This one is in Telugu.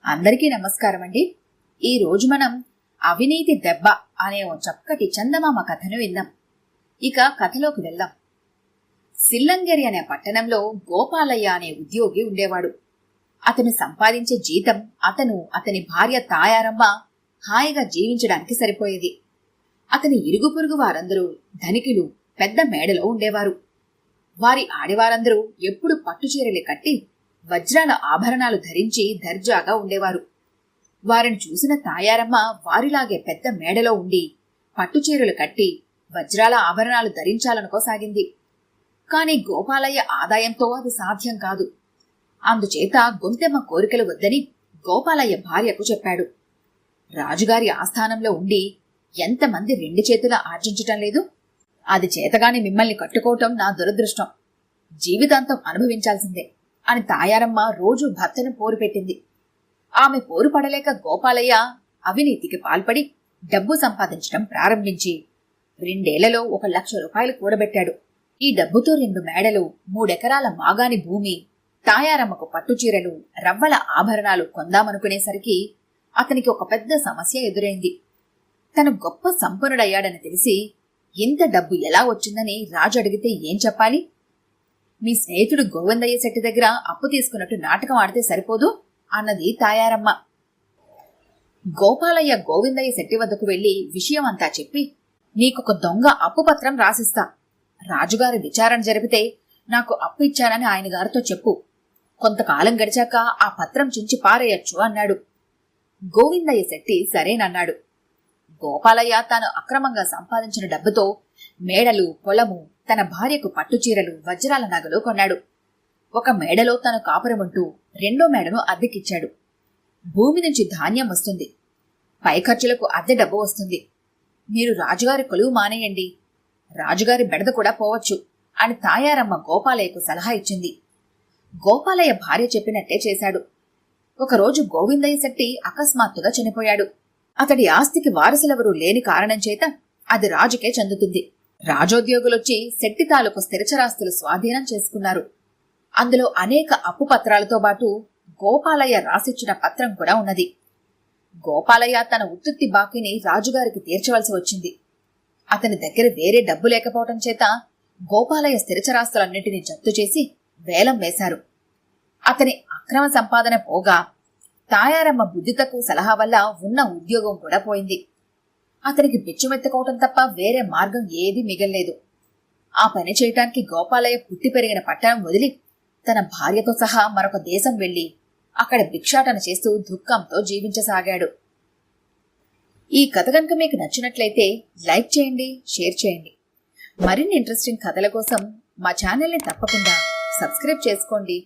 అందరికీ నమస్కారం అండి. ఈ రోజు మనం అవినీతి దెబ్బ అనే ఓ చక్కటి చందమామ కథను విందాం. ఇక కథలోకి వెళ్దాం. సిల్లంగేరి అనే పట్టణంలో గోపాలయ్య అనే ఉద్యోగి ఉండేవాడు. అతను సంపాదించే జీతం అతని భార్య తాయారమ్మ హాయిగా జీవించడానికి సరిపోయేది. అతని ఇరుగు పొరుగు వారందరూ ధనికులు, పెద్ద మేడలో ఉండేవారు. వారి ఆడవారందరూ ఎప్పుడు పట్టుచీరలు కట్టి వజ్రాల ఆభరణాలు ధరించి దర్జాగా ఉండేవారు. వారిని చూసిన తాయారమ్మ వారిలాగే పెద్ద మేడలో ఉండి పట్టుచీరలు కట్టి వజ్రాల ఆభరణాలు ధరించాలనుకోసాగింది. కాని గోపాలయ్య ఆదాయంతో అది సాధ్యం కాదు. అందుచేత గొంతెమ్మ కోరికలు వద్దని గోపాలయ్య భార్యకు చెప్పాడు. రాజుగారి ఆస్థానంలో ఉండి ఎంతమంది రెండు చేతులా ఆర్జించటం లేదు? అది చేతగాని మిమ్మల్ని కట్టుకోవటం నా దురదృష్టం. జీవితాంతం అనుభవించాల్సిందే అని తాయారమ్మ రోజూ భర్తను పోరు పెట్టింది. ఆమె పోరు పడలేక గోపాలయ్య అవినీతికి పాల్పడి డబ్బు సంపాదించడం ప్రారంభించి 2 ఏళ్లలో 1,00,000 రూపాయలు కూడబెట్టాడు. ఈ డబ్బుతో 2 మేడలు, 3 ఎకరాల మాగాని భూమి, తాయారమ్మకు పట్టుచీరలు, రవ్వల ఆభరణాలు కొందామనుకునేసరికి అతనికి ఒక పెద్ద సమస్య ఎదురైంది. తను గొప్ప సంపన్నుడయ్యాడని తెలిసి ఇంత డబ్బు ఎలా వచ్చిందని రాజు అడిగితే ఏం చెప్పాలి? మీ స్నేహితుడు గోవిందయ్య శెట్టి దగ్గర అప్పు తీసుకున్నట్టు నాటకం ఆడితే సరిపోదు అన్నది తాయారమ్మ. గోపాలయ్య గోవిందయ్య శెట్టి వద్దకు వెళ్లి విషయమంతా చెప్పి, నీకొక దొంగ అప్పు పత్రం రాసిస్తా. రాజుగారి విచారణ జరిపితే నాకు అప్పు ఇచ్చానని ఆయన గారితో చెప్పు. కొంతకాలం గడిచాక ఆ పత్రం చించి పారేయొచ్చు అన్నాడు. గోవిందయ్య శెట్టి సరేనన్నాడు. గోపాలయ్య తాను అక్రమంగా సంపాదించిన డబ్బుతో మేడలు, పొలము, తన భార్యకు పట్టుచీరలు, వజ్రాల నగలు కొన్నాడు. ఒక మేడలో తను కాపురముంటూ 2వ మేడను అద్దెకిచ్చాడు. భూమి నుంచి ధాన్యం వస్తుంది, పై ఖర్చులకు అద్దె డబ్బు వస్తుంది. మీరు రాజుగారి కొలువు మానేయండి, రాజుగారి బెడద కూడా పోవచ్చు అని తాయారమ్మ గోపాలయ్యకు సలహా ఇచ్చింది. గోపాలయ్య భార్య చెప్పినట్టే చేశాడు. ఒకరోజు గోవిందయ్య శెట్టి అకస్మాత్తుగా చనిపోయాడు. అతడి ఆస్తికి వారసులెవరూ లేని కారణం చేత అది రాజుకే చెందుతుంది. రాజోద్యోగులొచ్చి శెట్టి తాలూకు స్థిరచరాస్తులు స్వాధీనం చేసుకున్నారు. అందులో అనేక అప్పు పత్రాలతో పాటు గోపాలయ్య రాసిచ్చిన పత్రం కూడా ఉన్నది. గోపాలయ్య తన ఉత్తుత్తి బాకీని రాజుగారికి తీర్చవలసి వచ్చింది. అతని దగ్గర వేరే డబ్బు లేకపోవటం చేత గోపాలయ్య స్థిరచరాస్తులన్నింటినీ జప్తు చేసి వేలం వేశారు. అతని అక్రమ సంపాదన పోగా తాయారమ్మ బుద్ధి తక్కువ సలహా వల్ల ఉన్న ఉద్యోగం కూడా పోయింది. అతనికి బిచ్చమెత్తుకోవటం తప్ప వేరే మార్గం ఏదీ మిగల్లేదు. ఆ పని చేయటానికి గోపాలయ్య పుట్టి పెరిగిన పట్టణం వదిలి తన భార్యతో సహా మరొక దేశం వెళ్లి అక్కడ భిక్షాటన చేస్తూ దుఃఖంతో జీవించసాగాడు. ఈ కథ కనుక మీకు నచ్చినట్లయితే లైక్ చేయండి, షేర్ చేయండి. మరిన్ని ఇంట్రెస్టింగ్ కథల కోసం మా ఛానల్ని తప్పకుండా సబ్స్క్రైబ్ చేసుకోండి.